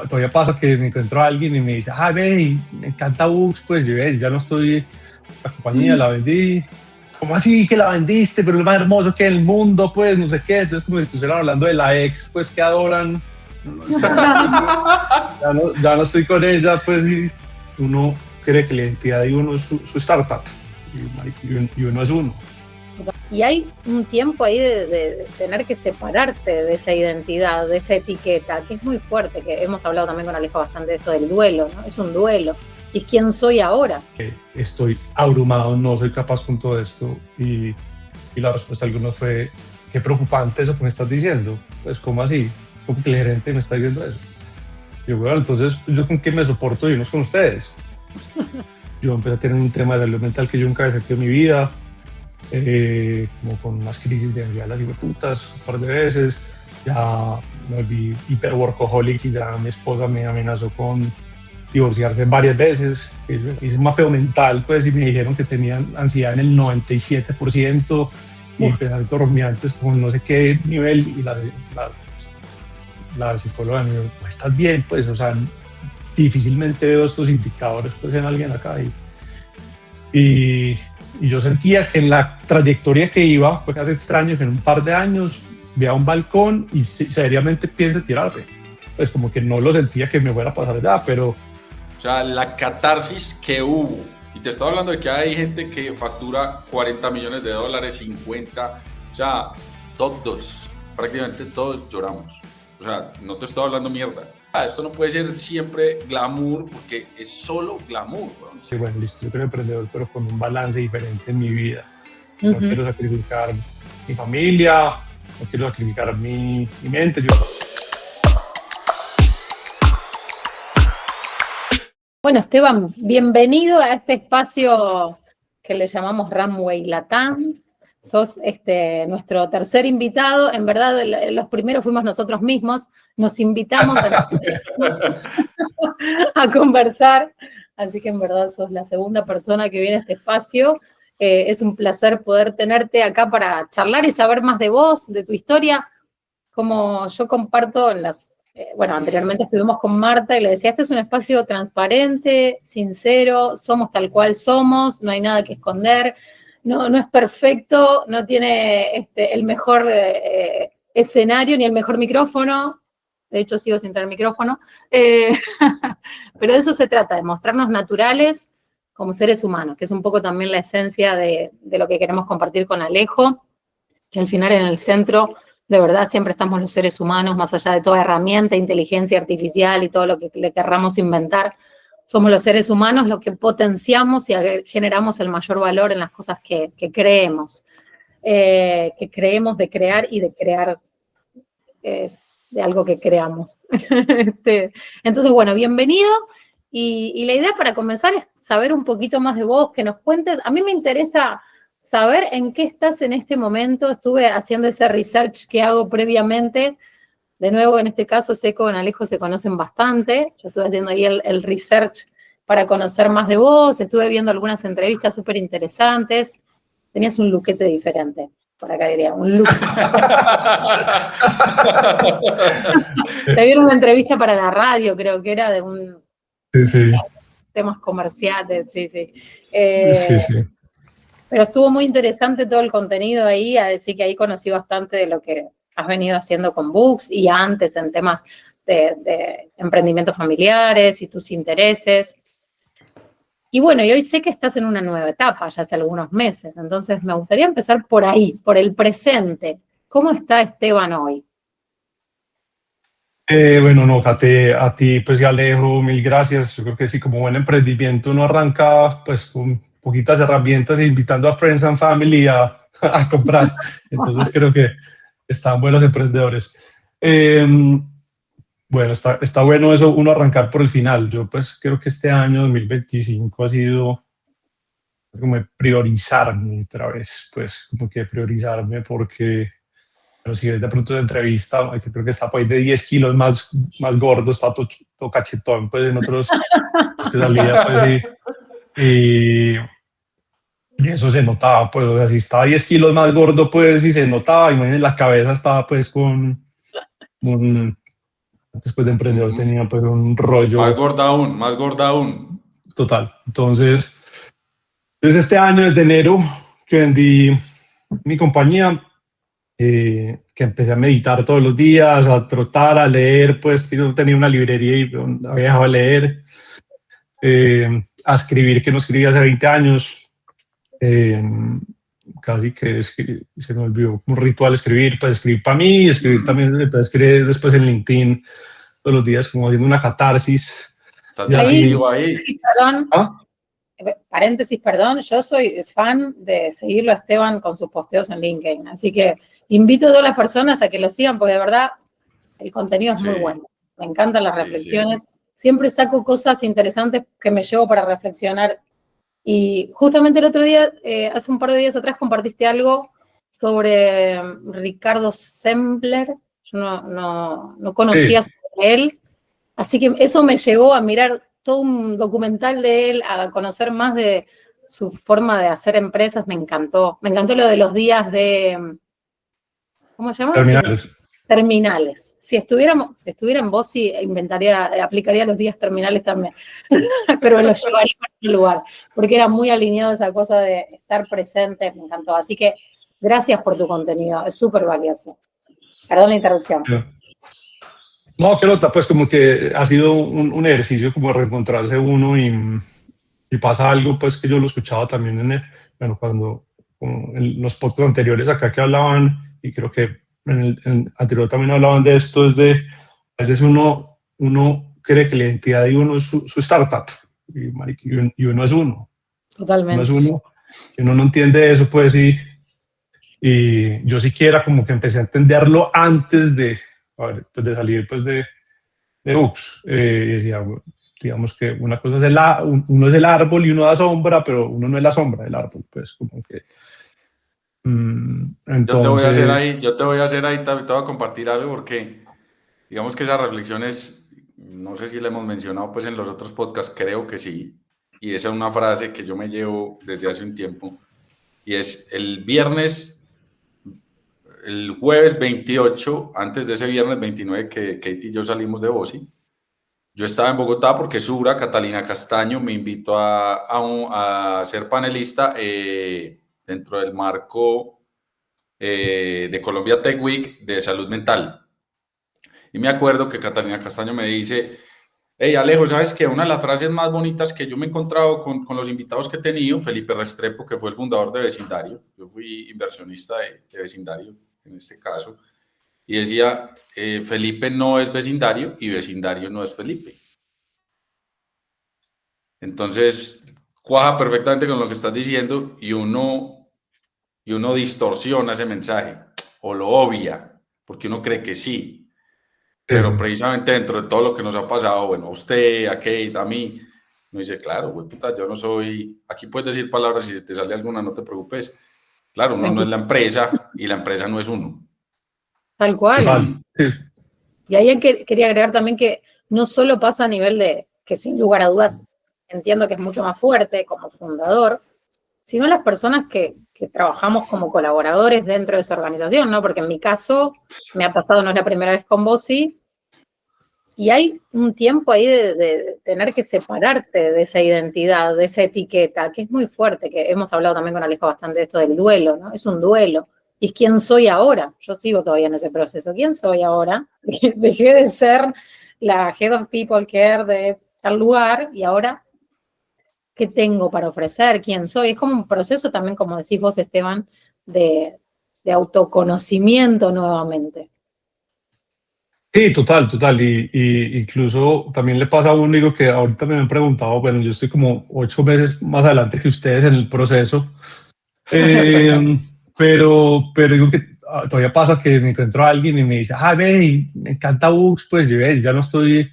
todavía pasa que me encuentro a alguien y me dice, ve, me encanta Books, pues yo ya no estoy, la compañía la vendí. ¿Cómo así que la vendiste? Pero es más hermoso que el mundo, pues, no sé qué. Entonces, como si estuvieran hablando de la ex, pues, que adoran. Ya no estoy con ella, pues, y uno cree que la identidad de uno es su startup. Y uno es uno. Y hay un tiempo ahí de tener que separarte de esa identidad, de esa etiqueta, que es muy fuerte, que hemos hablado también con Alejo bastante de esto del duelo, ¿no? Es un duelo. Y es quién soy ahora. Estoy abrumado, no soy capaz con todo esto. Y la respuesta de algunos fue, qué preocupante eso que me estás diciendo. Pues, ¿cómo así? ¿Cómo que el gerente me está diciendo eso? Y yo, bueno, entonces, ¿yo con qué me soporto y no es con ustedes? Yo empecé a tener un tema de salud mental que yo nunca había sentido en mi vida. Como con unas crisis de ansiedad, las putas, un par de veces. Ya me volví hiper workaholic y ya mi esposa me amenazó con divorciarse varias veces. Hice un mapeo mental, pues, y me dijeron que tenían ansiedad en el 97% y pensamientos rumiantes con no sé qué nivel. Y la psicóloga me dijo, pues, ¿estás bien? Pues, o sea, difícilmente veo estos indicadores, pues, en alguien acá. Y yo sentía que en la trayectoria que iba, fue casi extraño que en un par de años vea un balcón y seriamente piense tirarme. Pues como que no lo sentía que me fuera a pasar ya, pero... O sea, la catarsis que hubo. Y te estoy hablando de que hay gente que factura $40 millones, 50. O sea, todos, prácticamente todos lloramos. O sea, no te estoy hablando mierda. Esto no puede ser siempre glamour, porque es solo glamour. Sí, bueno, listo, yo soy emprendedor, pero con un balance diferente en mi vida. No quiero sacrificar mi familia, no quiero sacrificar mi mente. Bueno, Esteban, bienvenido a este espacio que le llamamos Runway Latam. Sos nuestro tercer invitado. En verdad, los primeros fuimos nosotros mismos. Nos invitamos a conversar. Así que en verdad sos la segunda persona que viene a este espacio. Es un placer poder tenerte acá para charlar y saber más de vos, de tu historia. Como yo comparto en las... bueno, anteriormente estuvimos con Marta y le decía, este es un espacio transparente, sincero, somos tal cual somos, no hay nada que esconder. No es perfecto, no tiene el mejor escenario ni el mejor micrófono. De hecho, sigo sin tener micrófono. Pero de eso se trata, de mostrarnos naturales como seres humanos, que es un poco también la esencia de lo que queremos compartir con Alejo, que al final en el centro, de verdad, siempre estamos los seres humanos, más allá de toda herramienta, inteligencia artificial y todo lo que le querramos inventar. Somos los seres humanos los que potenciamos y generamos el mayor valor en las cosas que creemos. Que creemos de crear y de crear de algo que creamos. Entonces, bueno, bienvenido. Y la idea para comenzar es saber un poquito más de vos, que nos cuentes. A mí me interesa saber en qué estás en este momento. Estuve haciendo ese research que hago previamente. De nuevo, en este caso, sé que con Alejo se conocen bastante. Yo estuve haciendo ahí el research para conocer más de vos. Estuve viendo algunas entrevistas súper interesantes. Tenías un lookete diferente. Por acá diría, un look. Te vieron una entrevista para la radio, creo que era de un... Sí. Temas comerciales, sí. Sí. Pero estuvo muy interesante todo el contenido ahí, así que ahí conocí bastante de lo que has venido haciendo con Books y antes en temas de emprendimientos familiares y tus intereses. Y bueno, y hoy sé que estás en una nueva etapa, ya hace algunos meses, entonces me gustaría empezar por ahí, por el presente. ¿Cómo está Esteban hoy? Bueno, no, Kate, a ti, pues, y Alejo, mil gracias. Yo creo que sí, como buen emprendimiento uno arranca, pues, con poquitas herramientas e invitando a Friends and Family a comprar. Entonces creo que están buenos emprendedores. Bueno, está bueno eso, uno arrancar por el final. Yo, pues, creo que este año 2025 ha sido como priorizarme otra vez, pues, como que priorizarme porque... Pero si ves de pronto de entrevista, que creo que está por ahí de 10 kilos más gordo, está todo cachetón, pues en otros que salía, pues, y eso se notaba, pues, o sea, si estaba 10 kilos más gordo, pues, y se notaba, y en la cabeza estaba, pues, con después de emprendedor tenía pues un rollo. Más gorda aún. Total. Entonces, desde este año, desde enero, que vendí mi compañía, que empecé a meditar todos los días, a trotar, a leer, pues yo tenía una librería y había dejado de leer, a escribir, que no escribía hace 20 años, casi que se me olvidó un ritual escribir, pues escribir para mí, escribir también, pues, escribir después en LinkedIn todos los días como haciendo una catarsis. ¿Estás ahí? Perdón. ¿Ah? Paréntesis, perdón, yo soy fan de seguirlo a Esteban con sus posteos en LinkedIn, así que invito a todas las personas a que lo sigan porque de verdad el contenido es muy bueno. Me encantan las reflexiones. Siempre saco cosas interesantes que me llevo para reflexionar. Y justamente el otro día, hace un par de días atrás, compartiste algo sobre Ricardo Sembler. Yo no conocía sobre él. Así que eso me llevó a mirar todo un documental de él, a conocer más de su forma de hacer empresas. Me encantó. Me encantó lo de los días de... ¿Cómo se llama? Terminales. Si estuviera en Bosi, aplicaría los días terminales también. Pero lo llevaría a otro lugar, porque era muy alineado a esa cosa de estar presente. Me encantó. Así que gracias por tu contenido. Es súper valioso. Perdón la interrupción. No, que nota, pues como que ha sido un ejercicio como reencontrarse uno y pasa algo, pues que yo lo escuchaba también cuando en los podcasts anteriores acá que hablaban, y creo que en el anterior también hablaban de esto, es de, a veces uno cree que la identidad de uno es su startup, y uno es uno. Totalmente. Y uno no entiende eso, pues, y yo siquiera como que empecé a entenderlo antes de salir pues de Ux. Decía, digamos que una cosa es uno es el árbol y uno da sombra, pero uno no es la sombra del árbol, pues como que... entonces... Yo te voy a compartir algo porque digamos que esa reflexión es, no sé si la hemos mencionado pues en los otros podcasts, creo que sí, y esa es una frase que yo me llevo desde hace un tiempo, y es el jueves 28, antes de ese viernes 29 que Katie y yo salimos de Bosi, yo estaba en Bogotá porque Sura, Catalina Castaño, me invitó a ser panelista dentro del marco de Colombia Tech Week de salud mental. Y me acuerdo que Catalina Castaño me dice, hey Alejo, ¿sabes qué? Una de las frases más bonitas que yo me he encontrado con los invitados que he tenido, Felipe Restrepo, que fue el fundador de Vecindario, yo fui inversionista de Vecindario en este caso, y decía, Felipe no es Vecindario y Vecindario no es Felipe. Entonces, cuaja perfectamente con lo que estás diciendo y uno distorsiona ese mensaje o lo obvia, porque uno cree que sí. Pero precisamente dentro de todo lo que nos ha pasado, bueno, a usted, a Kate, a mí, me dice, claro, güey, puta, yo no soy, aquí puedes decir palabras y si te sale alguna, no te preocupes. Claro, uno no es la empresa y la empresa no es uno. Tal cual. Y ahí quería agregar también que no solo pasa a nivel de, que sin lugar a dudas entiendo que es mucho más fuerte como fundador, sino las personas que trabajamos como colaboradores dentro de esa organización, ¿no? Porque en mi caso me ha pasado, no es la primera vez con Bosi, y hay un tiempo ahí de tener que separarte de esa identidad, de esa etiqueta, que es muy fuerte, que hemos hablado también con Alejo bastante de esto del duelo, ¿no? Es un duelo. Y es quién soy ahora. Yo sigo todavía en ese proceso. ¿Quién soy ahora? Dejé de ser la Head of People Care de tal lugar y ahora, ¿qué tengo para ofrecer? ¿Quién soy? Es como un proceso también, como decís vos, Esteban, de autoconocimiento nuevamente. Sí, total. Y incluso también le pasa a uno, digo que ahorita me han preguntado, bueno, yo estoy como 8 meses más adelante que ustedes en el proceso, pero digo que todavía pasa que me encuentro a alguien y me dice, ve, me encanta Ux, pues yo ya no estoy,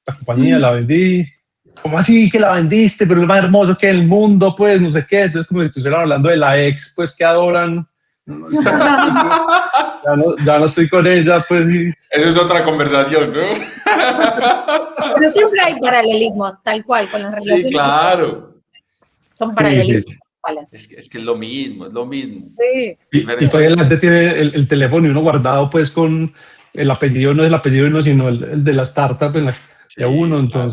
la compañía la vendí. ¿Cómo así que la vendiste? Pero es más hermoso que el mundo, pues, no sé qué. Entonces, como si estuvieran hablando de la ex, pues, que adoran. Ya no estoy con ella, pues. Eso es otra conversación, ¿no? Pero siempre hay paralelismos, tal cual, con las relaciones. Sí, claro. Son paralelismos. Sí. Es que es lo mismo, es lo mismo. Sí. Y todavía la gente tiene el teléfono y uno guardado, pues, con el apellido no es el apellido de uno, sino el de la startup en la, de uno, claro.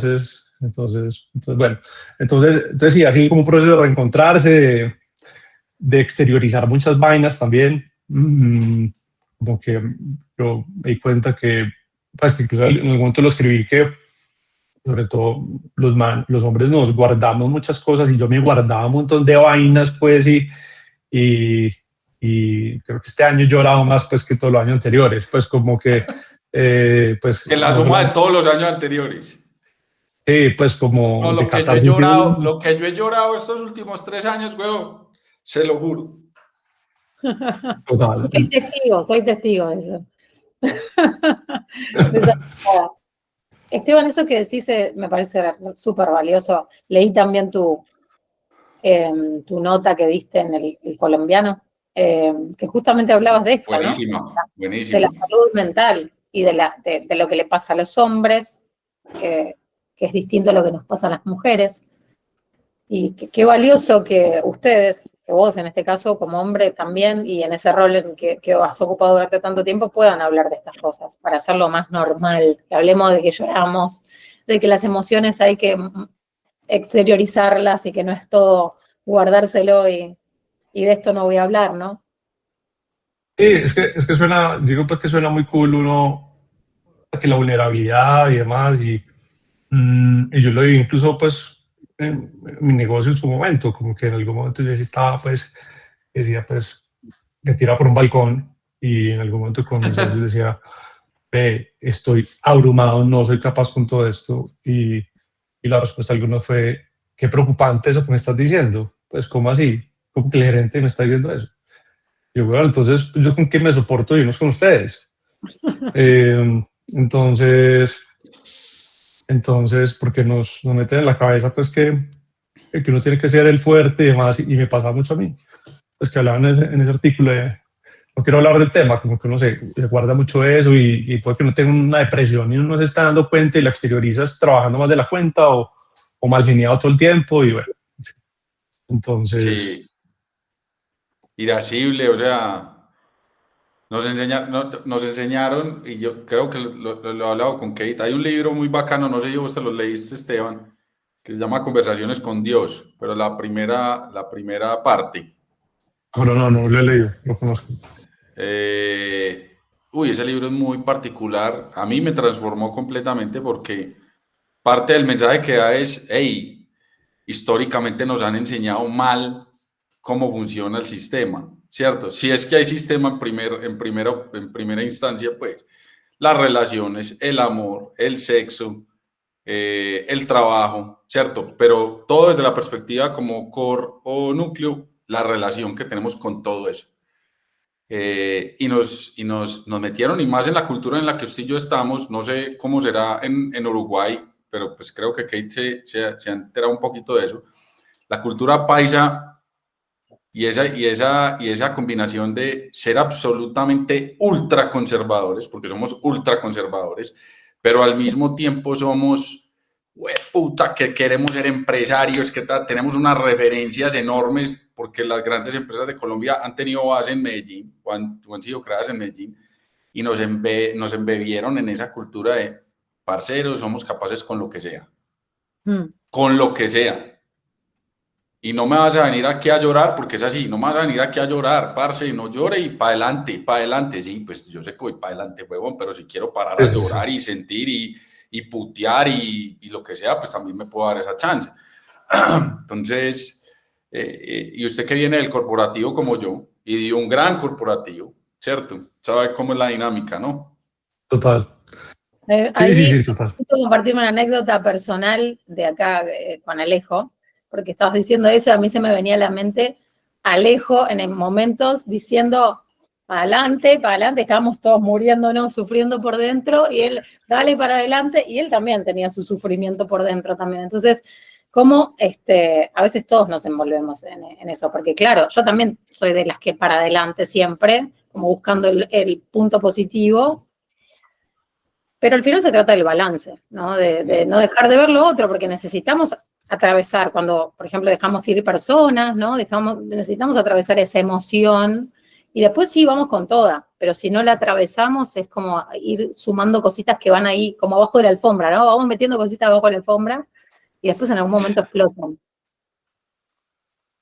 entonces, bueno, entonces sí, así como un proceso de reencontrarse, de exteriorizar muchas vainas también, como que yo me di cuenta que, pues que incluso en algún momento lo escribí que sobre todo los hombres nos guardamos muchas cosas y yo me guardaba un montón de vainas pues y, y creo que este año he llorado más pues que todos los años anteriores, pues como que pues Que la no suma de solamente, todos los años anteriores. pues como No, de lo que yo he catarsis de llorado, un, lo que yo he llorado estos últimos 3 años, weón, se lo juro. total. Soy testigo de eso. De esa cosa. Esteban, eso que decís me parece súper valioso. Leí también tu nota que diste en el colombiano, que justamente hablabas de esto, ¿no? Buenísima, De la buenísima. salud mental y de lo que le pasa a los hombres, que es distinto a lo que nos pasa a las mujeres. Y qué valioso que ustedes, que vos en este caso como hombre también, y en ese rol en que has ocupado durante tanto tiempo, puedan hablar de estas cosas, para hacerlo más normal, que hablemos de que lloramos, de que las emociones hay que exteriorizarlas y que no es todo guardárselo y de esto no voy a hablar, ¿no? Sí, es que suena, digo pues que suena muy cool uno, que la vulnerabilidad y demás, y yo lo vi incluso pues en mi negocio en su momento, como que en algún momento yo sí estaba pues, decía pues, me tira por un balcón y en algún momento con mis socios decía, estoy abrumado, no soy capaz con todo esto y la respuesta de algunos fue, qué preocupante eso que me estás diciendo, pues ¿cómo así? ¿Cómo que el gerente me está diciendo eso? Y yo, bueno, entonces yo con quién me soporto y no es con ustedes. Entonces, porque nos meten en la cabeza pues que uno tiene que ser el fuerte y demás, y me pasaba mucho a mí, pues que hablaban en ese artículo de, no quiero hablar del tema, como que uno se guarda mucho eso y puede que uno tenga una depresión y uno no se está dando cuenta y la exteriorizas trabajando más de la cuenta o mal geniado todo el tiempo y bueno, entonces... Sí, irascible, o sea, nos enseñaron, y yo creo que lo he hablado con Kate, hay un libro muy bacano, no sé si vos te lo leíste, Esteban, que se llama Conversaciones con Dios, pero la primera parte. Bueno, no lo he leído, lo conozco. Ese libro es muy particular. A mí me transformó completamente porque parte del mensaje que da es, hey, históricamente nos han enseñado mal cómo funciona el sistema, ¿cierto? Si es que hay sistema en primera instancia, pues las relaciones, el amor, el sexo, el trabajo, ¿cierto? Pero todo desde la perspectiva como core o núcleo, la relación que tenemos con todo eso. Y nos metieron, y más en la cultura en la que usted y yo estamos, no sé cómo será en Uruguay, pero pues creo que Kate se ha enterado un poquito de eso. La cultura paisa y esa combinación de ser absolutamente ultra conservadores, porque somos ultra conservadores, pero al mismo tiempo somos puta, que queremos ser empresarios, que tenemos unas referencias enormes, porque las grandes empresas de Colombia han tenido base en Medellín, o han sido creadas en Medellín, y nos embebieron en esa cultura de, parceros, somos capaces con lo que sea. Con lo que sea. Y no me vas a venir aquí a llorar, porque es así, no me vas a venir aquí a llorar, parce, no llore y para adelante, sí, pues yo sé que voy para adelante, huevón, pero si quiero parar a Sí. llorar y sentir y putear y lo que sea, pues también me puedo dar esa chance. Entonces, y usted que viene del corporativo como yo, y de un gran corporativo, ¿cierto? Sabe cómo es la dinámica, ¿no? Total. Ahí Sí, total. quiero compartirme una anécdota personal de acá con Alejo, porque estabas diciendo eso y a mí se me venía a la mente Alejo en momentos diciendo para adelante, estábamos todos muriéndonos, sufriendo por dentro, y él, dale para adelante, y él también tenía su sufrimiento por dentro también. Entonces, como a veces todos nos envolvemos en eso, porque claro, yo también soy de las que para adelante siempre, como buscando el punto positivo, pero al final se trata del balance, ¿no? De no dejar de ver lo otro, porque necesitamos atravesar, cuando, por ejemplo, dejamos ir personas, ¿no? Necesitamos atravesar esa emoción Y después sí, vamos con toda, pero si no la atravesamos es como ir sumando cositas que van ahí como abajo de la alfombra, ¿no? Vamos metiendo cositas abajo de la alfombra y después en algún momento explotan.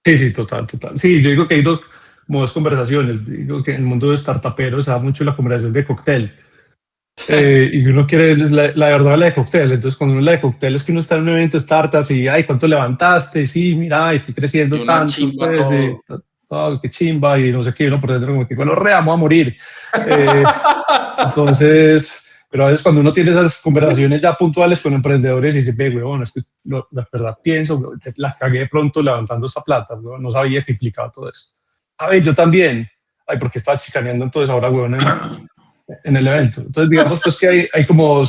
Sí, sí, total, total. Sí, yo digo que hay como dos conversaciones. Digo que en el mundo de startuperos se da mucho la conversación de cóctel. Y uno quiere la verdad la de cóctel. Entonces, cuando uno la de cóctel es que uno está en un evento de startups y, ay, ¿cuánto levantaste? Sí, mira, estoy Y creciendo una tanto, chimba pues, todo. todo, qué chimba, y no sé qué, uno por dentro como que, bueno, vamos a morir. Eh, entonces, pero a veces cuando uno tiene esas conversaciones ya puntuales con emprendedores y dice, ve, huevón, es que la verdad pienso, huevón, la cagué de pronto levantando esa plata, huevón, no sabía que implicaba todo esto. A ver, yo también. Ay, porque estaba chicaneando entonces ahora, huevón, en el evento. Entonces, digamos pues que hay como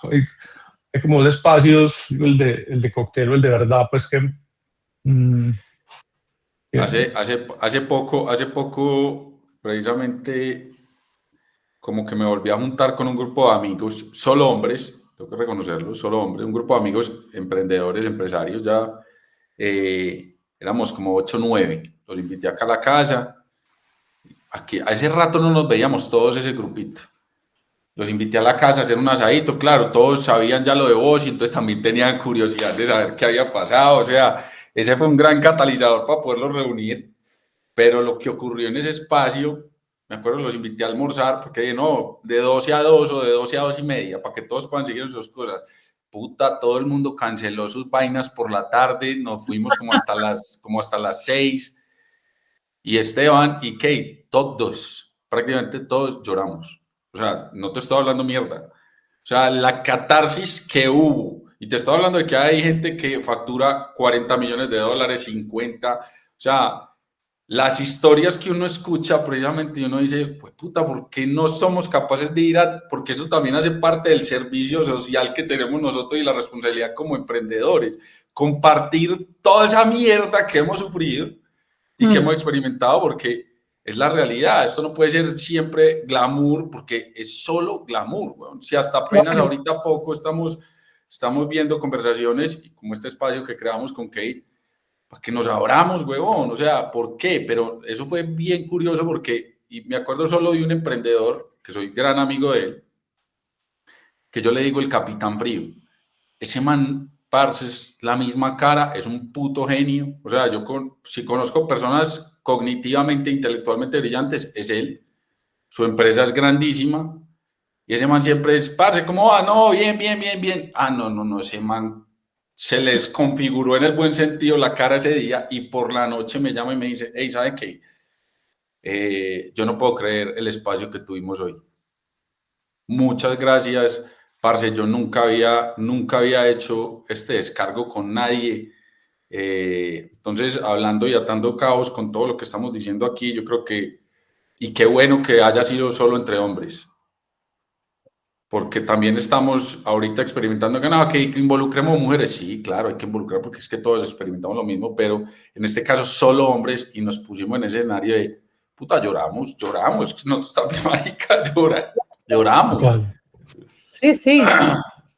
hay como dos espacios, el de cóctel o el de verdad, pues mm, que Hace poco, precisamente, como que me volví a juntar con un grupo de amigos, solo hombres, tengo que reconocerlo, solo hombres, un grupo de amigos emprendedores, empresarios, ya éramos como 8 o 9, los invité acá a la casa, aquí, a ese rato no nos veíamos todos ese grupito, los invité a la casa a hacer un asadito, claro, todos sabían ya lo de vos y entonces también tenían curiosidad de saber qué había pasado, o sea, ese fue un gran catalizador para poderlos reunir, pero lo que ocurrió en ese espacio, me acuerdo, los invité a almorzar porque dije, no, de 12 a 2 o de 12 a 2 y media, para que todos puedan seguir sus cosas. Puta, todo el mundo canceló sus vainas por la tarde, nos fuimos como hasta las 6, y Esteban y Kate, todos, prácticamente todos lloramos. O sea, no te estoy hablando mierda. O sea, la catarsis que hubo, y te estoy hablando de que hay gente que factura 40 millones de dólares, 50, o sea, las historias que uno escucha precisamente y uno dice, pues puta, ¿por qué no somos capaces de ir porque eso también hace parte del servicio social que tenemos nosotros y la responsabilidad como emprendedores, compartir toda esa mierda que hemos sufrido y que hemos experimentado, porque es la realidad. Esto no puede ser siempre glamour, porque es solo glamour, weón. Si hasta apenas ahorita poco estamos viendo conversaciones como este espacio que creamos con Kate, para que nos abramos, huevón, o sea, ¿por qué? Pero eso fue bien curioso porque, y me acuerdo solo de un emprendedor, que soy gran amigo de él, que yo le digo el Capitán Frío. Ese man, parce, es la misma cara, es un puto genio, o sea, si conozco personas cognitivamente, intelectualmente brillantes, es él, su empresa es grandísima, y ese man siempre es, parce, ¿cómo va? No, bien, bien, bien, bien. Ah, no, ese man se les configuró en el buen sentido la cara ese día y por la noche me llama y me dice, hey, ¿sabe qué? Yo no puedo creer el espacio que tuvimos hoy. Muchas gracias, parce, yo nunca había hecho este descargo con nadie. Entonces, hablando y atando cabos con todo lo que estamos diciendo aquí, yo creo que, y qué bueno que haya sido solo entre hombres, porque también estamos ahorita experimentando que involucremos mujeres. Sí, claro, hay que involucrar porque es que todos experimentamos lo mismo, pero en este caso solo hombres, y nos pusimos en ese escenario de, puta, lloramos, que no está mi marica, lloramos. total. Sí, sí,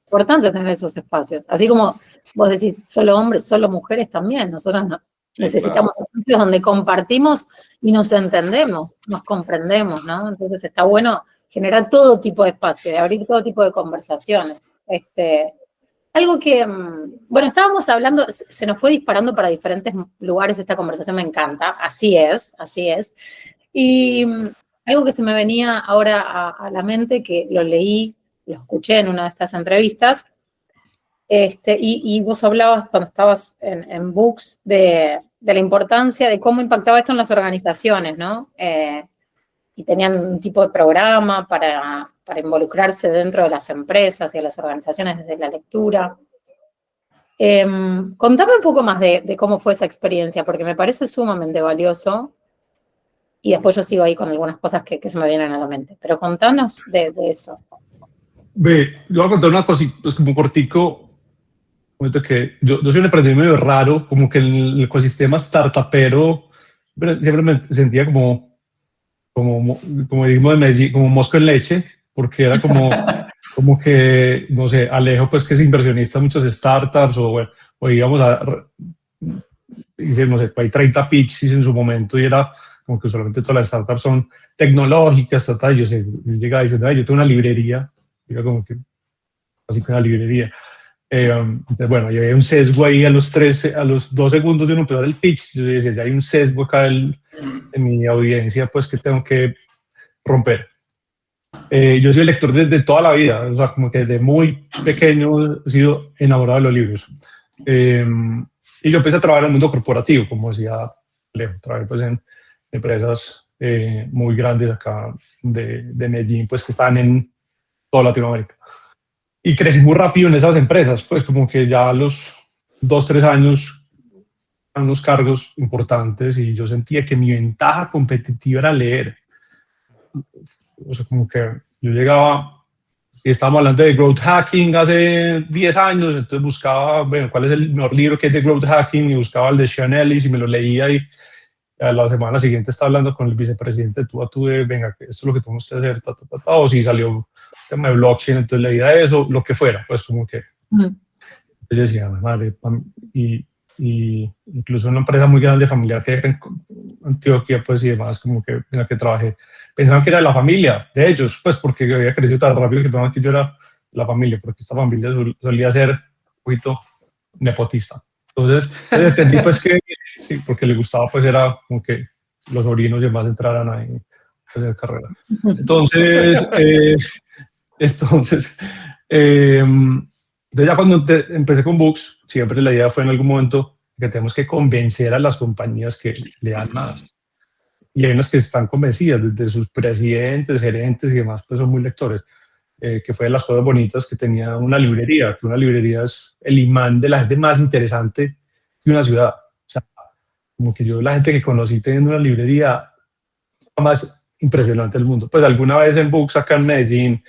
importante tener esos espacios. Así como vos decís, solo hombres, solo mujeres también. Nosotros necesitamos espacios donde compartimos y nos entendemos, nos comprendemos, ¿no? Entonces está bueno generar todo tipo de espacio, de abrir todo tipo de conversaciones. Algo que, bueno, estábamos hablando, se nos fue disparando para diferentes lugares esta conversación, me encanta, así es. Y algo que se me venía ahora a la mente, que lo leí, lo escuché en una de estas entrevistas, y vos hablabas cuando estabas en Books de la importancia de cómo impactaba esto en las organizaciones, ¿no? Y tenían un tipo de programa para involucrarse dentro de las empresas y de las organizaciones desde la lectura. Contame un poco más de cómo fue esa experiencia, porque me parece sumamente valioso, y después yo sigo ahí con algunas cosas que se me vienen a la mente, pero contanos de eso. Ve, yo voy a contar una cosa, pues como cortico, momento que yo soy un emprendedor medio raro, como que el ecosistema startupero siempre me sentía como digamos en Medellín, como mosco en leche, porque era como que, no sé, Alejo, pues que es inversionista en muchas startups, o íbamos hice, no sé, hay 30 pitches en su momento y era como que solamente todas las startups son tecnológicas, yo llegaba diciendo, yo tengo una librería, digo como que, así que una librería. Entonces, bueno, y había un sesgo ahí a los 2 segundos de uno empezar el pitch, yo decía, ya hay un sesgo acá en mi audiencia, pues que tengo que romper. Yo soy lector desde toda la vida, o sea, como que desde muy pequeño he sido enamorado de los libros. Y yo empecé a trabajar en el mundo corporativo, como decía Alejo, trabajé pues en empresas muy grandes acá de Medellín, pues que están en toda Latinoamérica. Y crecí muy rápido en esas empresas, pues como que ya a los 2-3 años eran unos cargos importantes y yo sentía que mi ventaja competitiva era leer. O sea, como que yo llegaba y estábamos hablando de growth hacking hace 10 años, entonces buscaba, bueno, cuál es el mejor libro que es de growth hacking y buscaba el de Sean Ellis y me lo leía y a la semana siguiente estaba hablando con el vicepresidente tú a tú de, venga, esto es lo que tenemos que hacer, o si salió un tema de blockchain, entonces leía eso, lo que fuera, pues como que yo decía, madre, y incluso una empresa muy grande familiar que en Antioquia, pues y demás, como que en la que trabajé, pensaban que era la familia de ellos, pues porque había crecido tan rápido que pensaban que yo era la familia, porque esta familia solía ser un poquito nepotista. Entonces entendí pues que sí, porque le gustaba pues era como que los sobrinos y demás entraran ahí a hacer carrera. Entonces, ya cuando empecé con Books, siempre la idea fue en algún momento que tenemos que convencer a las compañías que lean más. Y hay unas que están convencidas, desde sus presidentes, gerentes y demás, pues son muy lectores. Que fue de las cosas bonitas que tenía una librería, que una librería es el imán de la gente más interesante de una ciudad. O sea, como que yo la gente que conocí teniendo una librería más impresionante del mundo. Pues alguna vez en Books acá en Medellín,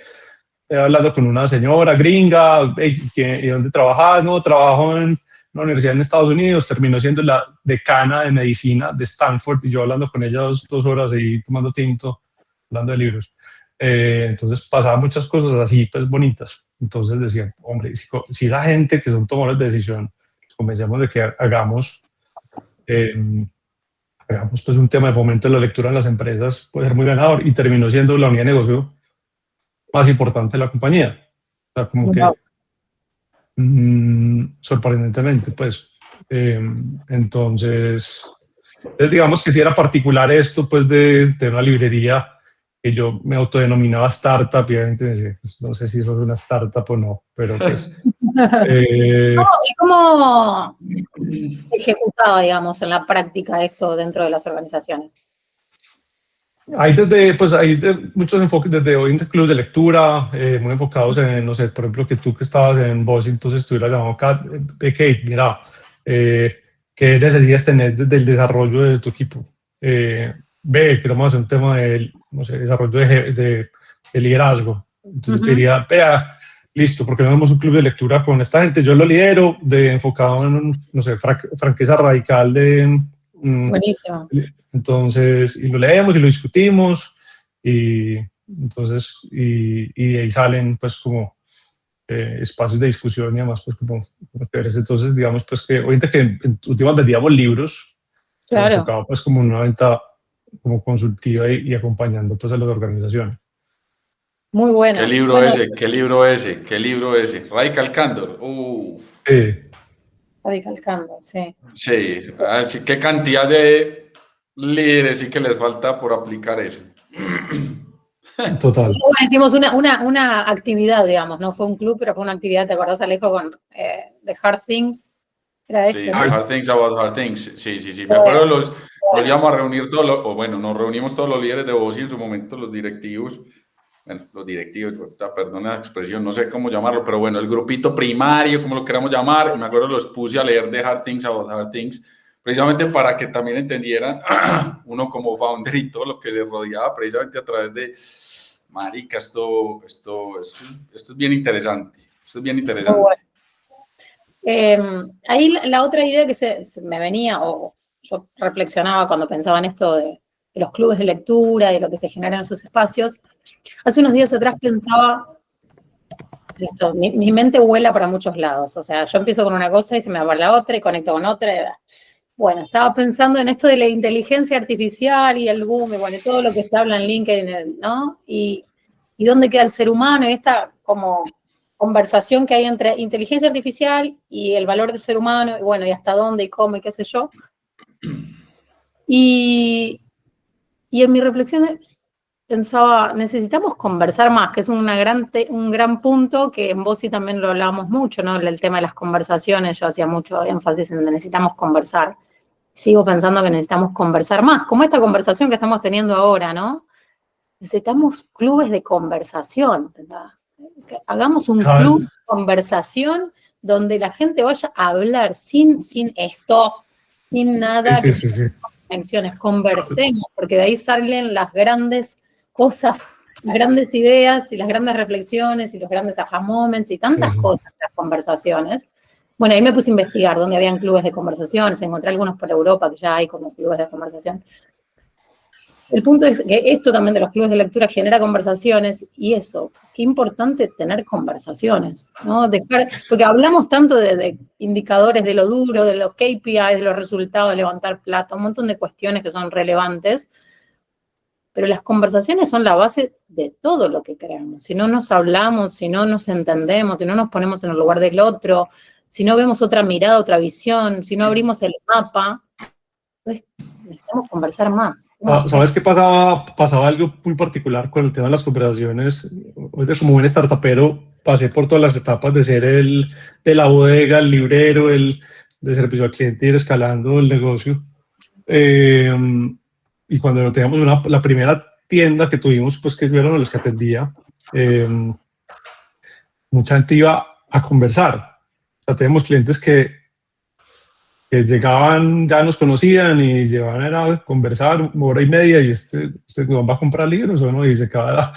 he hablado con una señora gringa, ¿y dónde trabajaba? No, trabajo en una universidad en Estados Unidos, terminó siendo la decana de medicina de Stanford y yo hablando con ella 2 horas y tomando tinto, hablando de libros. Entonces pasaban muchas cosas así, pues bonitas. Entonces decían, hombre, si esa gente que son tomadores de decisión, comencemos de que hagamos pues un tema de fomento de la lectura en las empresas, puede ser muy ganador, y terminó siendo la unidad de negocio más importante de la compañía. O sea, como que sorprendentemente, pues. Entonces, digamos que si era particular esto, pues de una librería que yo me autodenominaba startup, y obviamente me decía, pues, no sé si eso es una startup o no, pero pues... ¿Y cómo se ejecutaba, digamos, en la práctica esto dentro de las organizaciones? Hay muchos enfoques desde hoy en clubes de lectura, muy enfocados en, no sé, por ejemplo, que tú que estabas en Boston, entonces estuviera llamado Kate, mira, ¿qué necesidades tenés desde el desarrollo de tu equipo? Queremos hacer un tema de, no sé, desarrollo de liderazgo. Entonces yo te diría, vea, listo, porque no hacemos un club de lectura con esta gente, yo lo lidero, enfocado en, no sé, franqueza radical de... Buenísimo. Entonces, y lo leemos y lo discutimos, y entonces, y de ahí salen, pues, como espacios de discusión y además, pues, como entonces, digamos, pues, que ahorita que en últimas vendíamos libros, claro, enfocado, pues, como una venta como consultiva y acompañando, pues, a las organizaciones. Muy bueno. ¿Qué libro ese? ¿Qué libro ese? ¿Qué libro ese? Radical Candor. Sí. Radical Candor, sí. Sí, así que cantidad de líderes sí que les falta por aplicar eso. Total. Bueno, hicimos una actividad, digamos, no fue un club, pero fue una actividad, ¿te acordás, Alejo, con The Hard Things? Era Sí, ese, ¿no? Hard Things About Hard Things. Sí. Me acuerdo nos íbamos a reunir nos reunimos todos los líderes de voz y en su momento los directivos. Bueno, los directivos, perdona la expresión, no sé cómo llamarlo, pero bueno, el grupito primario, como lo queramos llamar, y me acuerdo los puse a leer de Hard Things About Hard Things, precisamente para que también entendieran uno como founder y todo lo que le rodeaba, precisamente a través de, marica, esto es bien interesante, Ahí la otra idea que se me venía, o yo reflexionaba cuando pensaba en esto de los clubes de lectura, de lo que se genera en esos espacios. Hace unos días atrás pensaba, mi mente vuela para muchos lados, o sea, yo empiezo con una cosa y se me va para la otra y conecto con otra. Bueno, estaba pensando en esto de la inteligencia artificial y el boom, y bueno, y todo lo que se habla en LinkedIn, ¿no? Y dónde queda el ser humano y esta como conversación que hay entre inteligencia artificial y el valor del ser humano, y bueno, y hasta dónde y cómo y qué sé yo. Y en mi reflexión pensaba, necesitamos conversar más, que es un gran punto que en Bosi también lo hablábamos mucho, ¿no? El tema de las conversaciones, yo hacía mucho énfasis en que necesitamos conversar. Sigo pensando que necesitamos conversar más, como esta conversación que estamos teniendo ahora, ¿no? Necesitamos clubes de conversación. O sea, que hagamos un club de conversación donde la gente vaya a hablar sin esto, sin nada, Sí, sí, sí. conexiones, conversemos, porque de ahí salen las grandes cosas, las grandes ideas y las grandes reflexiones y los grandes aha moments y tantas cosas en las conversaciones. Bueno, ahí me puse a investigar dónde habían clubes de conversaciones, encontré algunos por Europa que ya hay como clubes de conversación. El punto es que esto también de los clubes de lectura genera conversaciones y eso, qué importante tener conversaciones, ¿no? Porque hablamos tanto de indicadores de lo duro, de los KPIs, de los resultados, de levantar plata, un montón de cuestiones que son relevantes, pero las conversaciones son la base de todo lo que creamos. Si no nos hablamos, si no nos entendemos, si no nos ponemos en el lugar del otro, si no vemos otra mirada, otra visión, si no abrimos el mapa, pues necesitamos conversar más. ¿Sabes qué pasaba? Pasaba algo muy particular con el tema de las conversaciones. Como buen startupero, pasé por todas las etapas de ser el de la bodega, el librero, el de servicio al cliente, ir escalando el negocio. Y cuando teníamos la primera tienda que tuvimos, pues que fueron los que atendía, mucha gente iba a conversar. O sea, tenemos clientes que llegaban, ya nos conocían y llevaban a conversar 1 hora y media y este va a comprar libros o no, y se quedaba,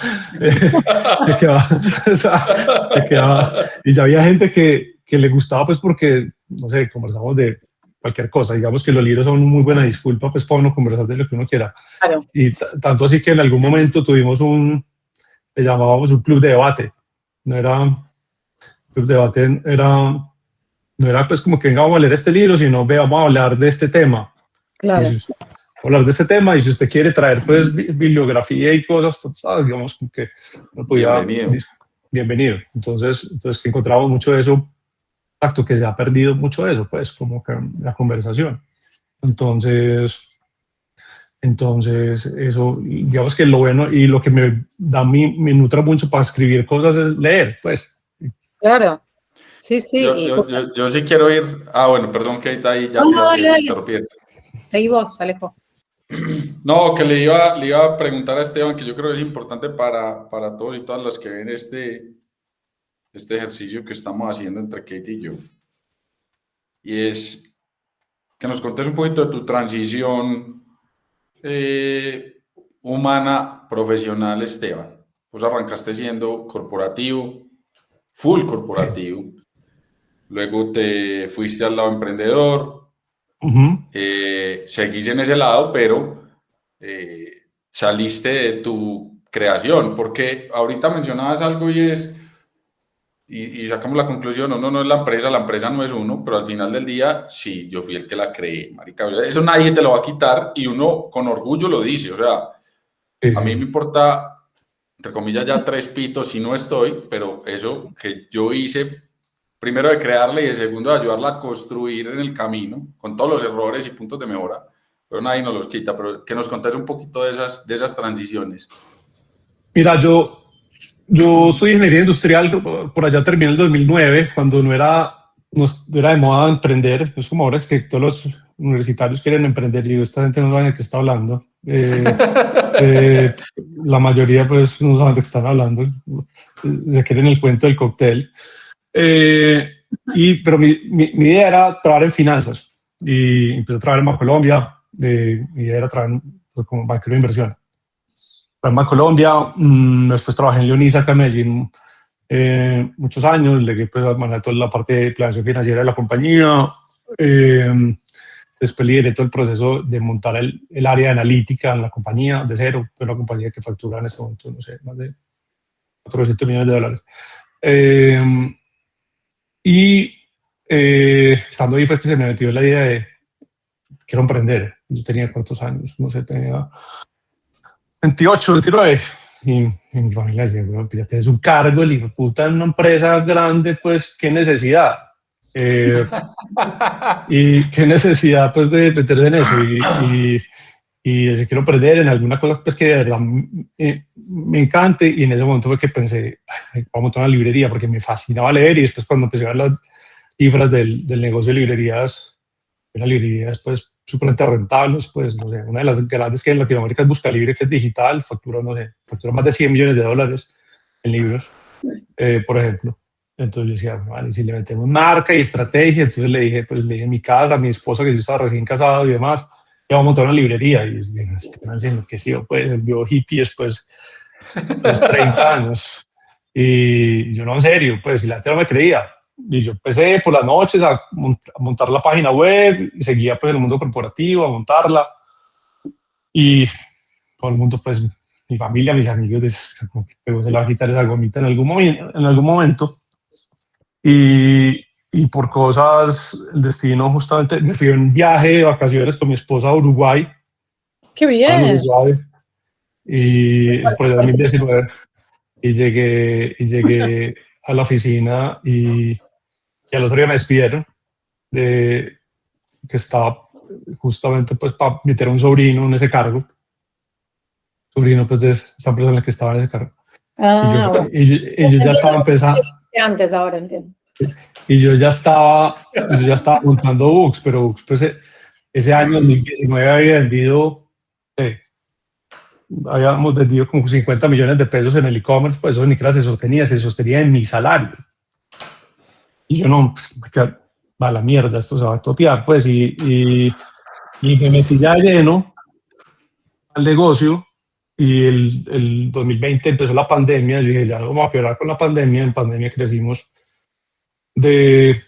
y ya había gente que le gustaba pues porque, no sé, conversamos de cualquier cosa, digamos que los libros son una muy buena disculpa pues para uno conversar de lo que uno quiera. Claro. Y tanto así que en algún momento tuvimos le llamábamos un club de debate, no era pues como que venga, vamos a leer este libro, sino vamos a hablar de este tema. Claro. Hablar de este tema y si usted quiere traer pues bibliografía y cosas, digamos como que no podía. Bienvenido. Entonces que encontramos mucho de eso, exacto, que se ha perdido mucho de eso, pues como que la conversación. Entonces eso, digamos que lo bueno y lo que me nutre mucho para escribir cosas es leer, pues. Claro. Sí, sí. Yo sí quiero ir. Bueno, perdón, que ahí ya te interrumpí. Seguí vos, Alejo. No, que le iba a preguntar a Esteban, que yo creo que es importante para todos y todas los que ven este ejercicio que estamos haciendo entre Katie y yo. Y es que nos contes un poquito de tu transición humana, profesional, Esteban. Pues arrancaste siendo corporativo, full corporativo. Luego te fuiste al lado emprendedor, seguís en ese lado, pero saliste de tu creación, porque ahorita mencionabas algo y sacamos la conclusión, no es la empresa no es uno, pero al final del día, sí, yo fui el que la creé, marica. Eso nadie te lo va a quitar y uno con orgullo lo dice, o sea, a mí me importa, entre comillas, ya 3 pitos si no estoy, pero eso que yo hice, primero de crearla y de segundo de ayudarla a construir en el camino, con todos los errores y puntos de mejora, pero nadie nos los quita. Pero que nos contes un poquito de esas transiciones. Mira, yo soy ingeniería industrial, por allá terminé en el 2009, cuando no era de moda emprender. Es como ahora es que todos los universitarios quieren emprender y esta gente no sabe de qué está hablando. La mayoría pues no saben de qué están hablando, se quieren el cuento del cóctel. Pero mi idea era trabajar en finanzas y empecé a trabajar en Bancolombia. Mi idea era trabajar como banquero de inversión en Bancolombia. Después trabajé en Leonisa, acá en Medellín, muchos años. Le pues, manejé toda la parte de planeación financiera de la compañía. Después lideré todo el proceso de montar el área de analítica en la compañía de cero. Fue una compañía que factura en este momento, no sé, más de $400 millones. Estando ahí fue que se me metió la idea quiero emprender. Yo tenía ¿cuántos años? No sé, tenía 28, 29. Y mi familia decía, bueno, pues ya tienes un cargo, el hijo de puta, en una empresa grande, pues, ¿qué necesidad? Y qué necesidad, pues, de meterse en eso. Y si quiero emprender en alguna cosa, pues, que de verdad me encante. Y en ese momento fue que pensé, ay, voy a montar una librería, porque me fascinaba leer. Y después, cuando empecé a ver las cifras del negocio de librerías, una librería después súper rentables, pues, no sé, una de las grandes que hay en Latinoamérica es Buscalibre, que es digital, factura, no sé, factura más de $100 millones en libros, por ejemplo. Entonces le decía, vale, si le metemos marca y estrategia, entonces le dije en mi casa, a mi esposa, que yo estaba recién casado y demás, ya vamos a montar una librería. Y están haciendo que sí, pues, el bio hippie después de los 30 años. Y yo, no, en serio, pues, si la gente no me creía. Y yo empecé por las noches a montar la página web y seguía, pues, en el mundo corporativo, a montarla. Y todo el mundo, pues, mi familia, mis amigos, como que se le va a quitar esa gomita en algún momento. Y por cosas, el destino, justamente, me fui en un viaje de vacaciones con mi esposa a Uruguay. ¡Qué bien! Y después de 2019. Y llegué a la oficina y al otro día me despidieron de que estaba justamente, pues, para meter a un sobrino en ese cargo. Sobrino, pues, de esa empresa en la que estaba en ese cargo. Bueno. Y yo ya estaba empezando. Antes, ahora entiendo. Y yo ya estaba montando Books, pero Books, pues, ese año 2019 había vendido, habíamos vendido como 50 millones de pesos en el e-commerce, pues eso ni siquiera se sostenía en mi salario. Y yo, no, pues, va a la mierda, esto se va a totear, pues, y me metí ya lleno al negocio. Y el 2020 empezó la pandemia. Yo dije, ya vamos a quebrar con la pandemia. En pandemia crecimos de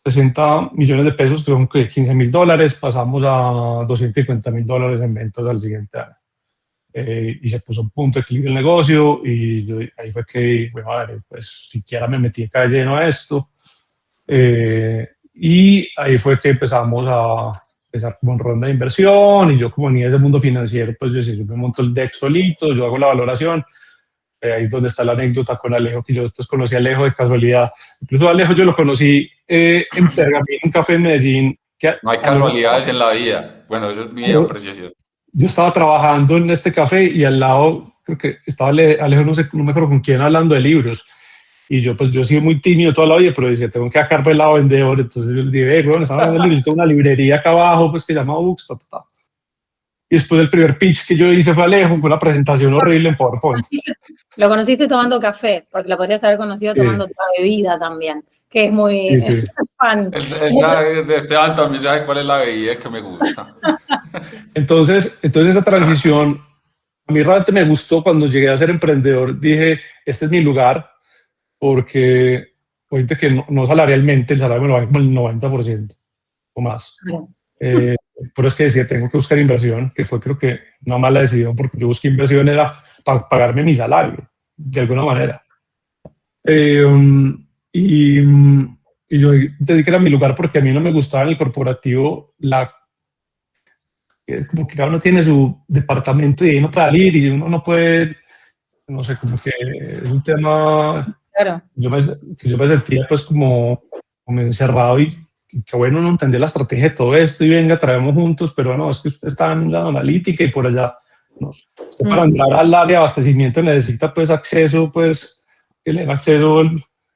60 millones de pesos, que son $15,000, pasamos a $250,000 en ventas al siguiente año. Y se puso un punto de equilibrio el negocio. Y ahí fue que, bueno, madre, pues siquiera me metí acá lleno a esto. Y ahí fue que empezamos a empezar como en ronda de inversión. Y yo, como ni es del mundo financiero, pues yo me monto el deck solito, yo hago la valoración. Ahí es donde está la anécdota con Alejo, que yo después conocí a Alejo de casualidad. Incluso a Alejo yo lo conocí en Pergamino, un café en Medellín. No hay casualidades en la vida. Bueno, eso es mi apreciación. Yo estaba trabajando en este café y al lado, creo que estaba Alejo, no me acuerdo con quién, hablando de libros. Y yo, pues, yo he sido muy tímido toda la vida, pero decía, tengo que sacar el lado vendedor. Entonces yo le dije, bueno, estaba hablando de libros, yo tengo una librería acá abajo, pues, que se llama Books, Y después el primer pitch que yo hice fue Alejo, con una presentación horrible en PowerPoint. Lo conociste tomando café, porque lo podrías haber conocido tomando otra bebida también, que es muy fan. Él sabe, de Esteban también sabe cuál es la bebida que me gusta. Entonces esa transición, a mí realmente me gustó. Cuando llegué a ser emprendedor, dije, este es mi lugar, porque ahorita que no salarialmente, el salario me lo va como el 90% o más. Pero es que decía, tengo que buscar inversión, que fue, creo que, una mala decisión, porque yo busqué inversión era para pagarme mi salario, de alguna manera. Y yo entendí que era mi lugar, porque a mí no me gustaba en el corporativo como que cada uno tiene su departamento y uno puede salir y uno no puede, no sé, como que es un tema. Claro. Yo me sentía, pues, como encerrado, y que bueno, no entendía la estrategia de todo esto, y venga, traemos juntos, pero no, es que usted está en la analítica y por allá, no. Usted para entrar al área de abastecimiento necesita, pues, acceso, pues, que le den acceso